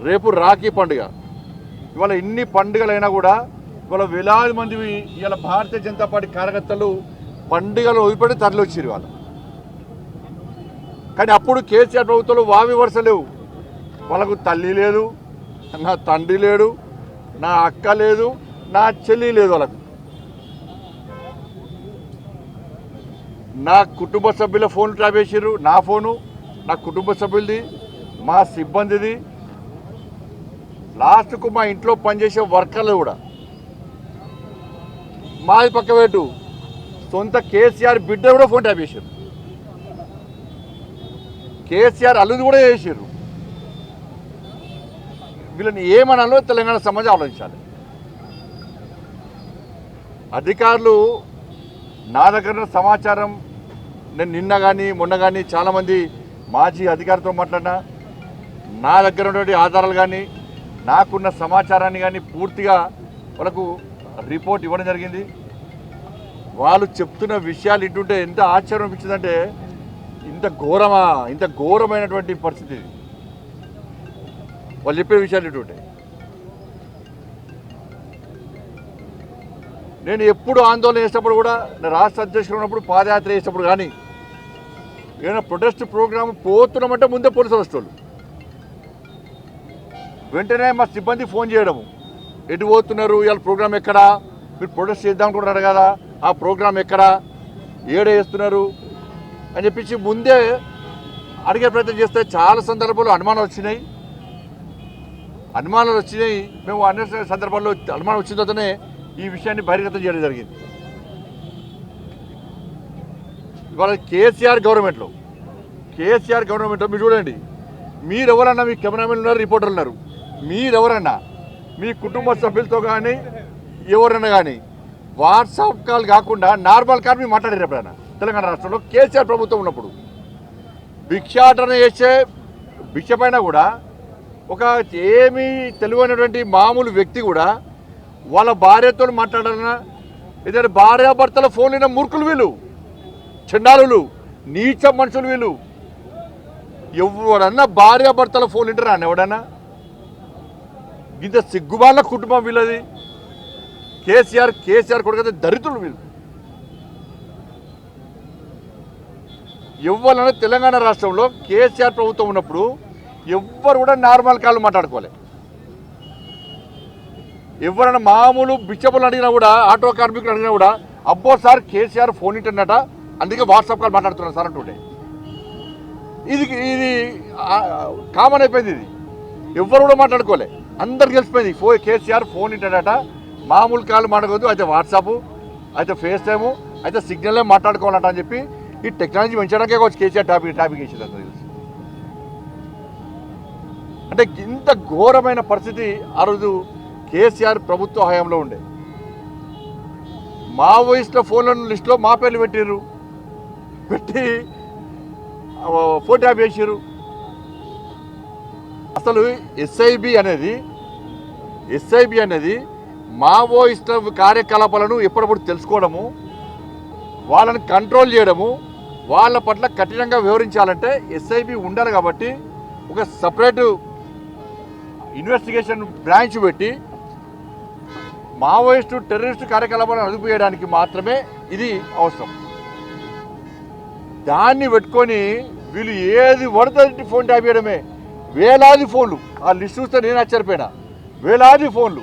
రేపు రాఖీ పండుగ. ఇవాళ ఇన్ని పండుగలైనా కూడా ఇవాళ వేలాది మంది ఇవాళ భారతీయ జనతా పార్టీ కార్యకర్తలు పండుగలు వదిలిపెట్టి తరలి వచ్చారు వాళ్ళు. కానీ అప్పుడు కేసీఆర్ ప్రభుత్వంలో వావి వరుస లేవు. వాళ్ళకు తల్లి లేదు, నా తండ్రి లేడు, నా అక్క లేదు, నా చెల్లి లేదు. వాళ్ళకు నా కుటుంబ సభ్యుల ఫోన్ ట్రాప్ చేసారు. నా ఫోను, నా కుటుంబ సభ్యులది, మా సిబ్బందిది, లాస్ట్కు మా ఇంట్లో పనిచేసే వర్కర్లు కూడా. మాది పక్కవేటు సొంత కేసీఆర్ బిడ్డ కూడా ఫోన్ ట్యాప్ చేశారు. కేసీఆర్ అల్లుది కూడా చేసారు. వీళ్ళని ఏమనాలో తెలంగాణ సమాజం ఆలోచించాలి. అధికారులు నా దగ్గర సమాచారం, నేను నిన్న కానీ మొన్న కానీ చాలామంది మాజీ అధికారులతో మాట్లాడినా, నా దగ్గర ఉన్నటువంటి ఆధారాలు కానీ నాకున్న సమాచారాన్ని కానీ పూర్తిగా వాళ్ళకు రిపోర్ట్ ఇవ్వడం జరిగింది. వాళ్ళు చెప్తున్న విషయాలు ఇంటుంటే ఎంత ఆశ్చర్యం అనిపించిందంటే, ఇంత ఘోరమైనటువంటి పరిస్థితి వాళ్ళు చెప్పే విషయాలు ఇంటుంటే. నేను ఎప్పుడు ఆందోళన చేసినప్పుడు కూడా, రాష్ట్ర అధ్యక్షుడు ఉన్నప్పుడు, పాదయాత్ర చేసినప్పుడు కానీ, ఏదైనా ప్రొటెస్ట్ ప్రోగ్రామ్ పోతున్నామంటే ముందే పోలీసులు వస్తారు. వెంటనే మా సిబ్బంది ఫోన్ చేయడము, ఎటు పోతున్నారు, ఇవాళ ప్రోగ్రామ్ ఎక్కడా, మీరు ప్రొటెస్ట్ చేద్దాం అనుకుంటున్నారు కదా, ఆ ప్రోగ్రామ్ ఎక్కడా, ఏడే చేస్తున్నారు అని చెప్పించి ముందే అడిగే ప్రయత్నం చేస్తే చాలా సందర్భాల్లో అనుమానాలు వచ్చినాయి. మేము అన్ని సందర్భాల్లో అనుమానం వచ్చిన తర్వాతనే ఈ విషయాన్ని బహిర్గతం చేయడం జరిగింది. ఇవాళ కేసీఆర్ గవర్నమెంట్లో మీరు చూడండి, మీరెవరన్నా, మీ కెమెరామెన్ ఉన్నారు, రిపోర్టర్లు ఉన్నారు, మీరెవరన్నా మీ కుటుంబ సభ్యులతో కానీ ఎవరన్నా కానీ వాట్సాప్ కాల్ కాకుండా నార్మల్ కాల్ మీరు మాట్లాడారు ఎప్పుడైనా? తెలంగాణ రాష్ట్రంలో కేసీఆర్ ప్రభుత్వం ఉన్నప్పుడు భిక్షాటన చేసే భిక్ష పైన కూడా ఒక ఏమీ తెలియనటువంటి మామూలు వ్యక్తి కూడా వాళ్ళ భార్యతో మాట్లాడాలన్నా, ఏదైనా భార్యాభర్తల ఫోన్లైన మూర్ఖులు వీళ్ళు, చండాలులు, నీచ మనుషులు వీళ్ళు. ఎవడన్నా భార్యాభర్తల ఫోన్ వింటారా అని ఎవడన్నా? ఇంత సిగ్గుబాల కుటుంబం వీళ్ళది. కేసీఆర్ కొడుకు దరిద్రులు వీళ్ళు. ఎవరన్నా తెలంగాణ రాష్ట్రంలో కేసీఆర్ ప్రభుత్వం ఉన్నప్పుడు ఎవ్వరు కూడా నార్మల్ కాళ్ళు మాట్లాడుకోవాలి. ఎవరైనా మామూలు బిచ్చబులు అడిగినా కూడా, ఆటో కార్మికులు అడిగినా కూడా, అబ్బో సార్ కేసీఆర్ ఫోన్ ఇంటర్నట, అందుకే వాట్సాప్ కాల్ మాట్లాడుతున్నారు సార్ అంటుండే. ఇది కామన్ అయిపోయింది. ఇది ఎవరు కూడా మాట్లాడుకోలే, అందరికి తెలిసిపోయింది. కేసీఆర్ ఫోన్ ఇంటర్నట, మామూలు కాల్ మాట్లాడవద్దు, అయితే వాట్సాప్, అయితే ఫేస్ టైము, అయితే సిగ్నల్లే మాట్లాడుకోవాలంట అని చెప్పి ఈ టెక్నాలజీ పెంచడానికే వచ్చి కేసీఆర్ టాపిక్ వేసేది అంత తెలుసు. అంటే ఇంత ఘోరమైన పరిస్థితి ఆ రోజు కేసీఆర్ ప్రభుత్వ హయాంలో ఉండే. మావోయిస్టుల ఫోన్ల లిస్టులో మా పేర్లు పెట్టి ఫోన్ ట్యాప్ చేసారు. అసలు ఎస్ఐబి అనేది మావోయిస్టుల కార్యకలాపాలను ఎప్పుడప్పుడు తెలుసుకోవడము, వాళ్ళని కంట్రోల్ చేయడము, వాళ్ళ పట్ల కఠినంగా వివరించాలంటే ఎస్ఐబి ఉండాలి. కాబట్టి ఒక సపరేట్ ఇన్వెస్టిగేషన్ బ్రాంచ్ పెట్టి మావోయిస్టు టెర్రరిస్టు కార్యకలాపాలను అదుపు చేయడానికి మాత్రమే ఇది అవసరం. దాన్ని పెట్టుకొని వీళ్ళు ఏది పడుతుంది ఫోన్ ట్యాప్ చేయడమే. వేలాది ఫోన్లు, ఆ లిస్ట్ చూస్తే నేను ఆశ్చర్యపోయినా. వేలాది ఫోన్లు